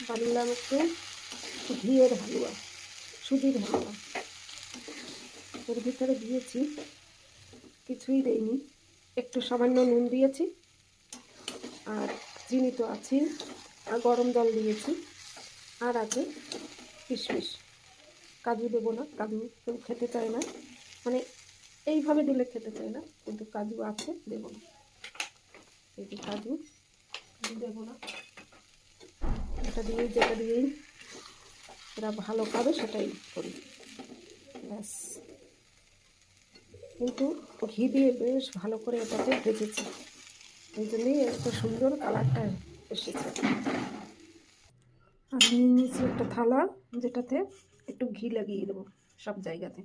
বানালাম একটু ঘিয়ের হালুয়া, সুজির হালুয়া। এর ভিতরে দিয়েছি, কিছুই দেইনি, একটু সামান্য নুন দিয়েছি, আর চিনি তো আছেই, আর গরম জল দিয়েছি, আর আছে কিশমিশ। কাজু দেবো না, কাজু কেউ খেতে চায় না, মানে এইভাবে দিলে খেতে চায় না, কিন্তু কাজু আছে, দেবো না। এই যে কাজু দেবো না, এটা দিয়েই, যেটা দিয়েই এরা ভালো খাবে সেটাই করি, ব্যাস। কিন্তু ঘি দিয়ে বেশ ভালো করে এটাকে ভেজেছি, এই জন্যই একটা সুন্দর কালারটা এসেছে। আর নিয়ে নিয়েছি একটা থালা, যেটাতে একটু ঘি লাগিয়ে দেবো সব জায়গাতে,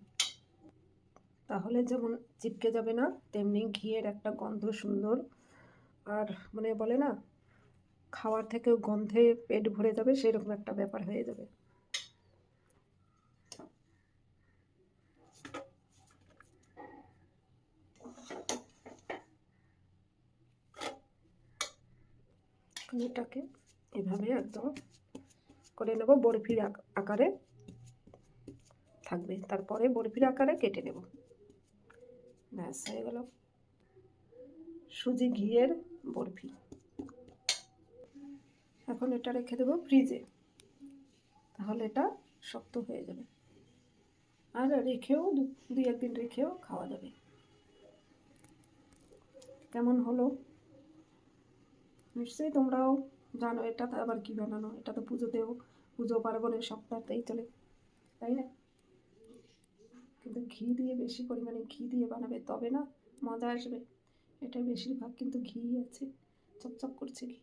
তাহলে যেমন চিপকে যাবে না, তেমনি ঘিয়ের একটা গন্ধ সুন্দর, আর মানে বলে না, খাওয়ার থেকেও গন্ধে পেট ভরে যাবে, সেরকম একটা ব্যাপার হয়ে যাবে। এটাকে এভাবে একদম করে নেব, বরফির আকারে থাকবে, তারপরে বরফির আকারে কেটে নেব, ব্যাস হয়ে গেল সুজি ঘিয়ের বরফি। এখন এটা রেখে দেবো ফ্রিজে, তাহলে এটা শক্ত হয়ে যাবে, আর রেখেও দুই একদিন রেখেও খাওয়া যাবে। কেমন হলো নিশ্চয়ই তোমরাও জানো। এটা তো আবার কি বানানো, এটা তো পুজোতেও, পুজো পার্বণের সপ্তাহতেই চলে, তাই না? কিন্তু ঘি দিয়ে, বেশি পরিমাণে ঘি দিয়ে বানাবে, তবে না মজা আসবে। এটা বেশিরভাগ কিন্তু ঘি আছে, চপচপ করছে ঘি।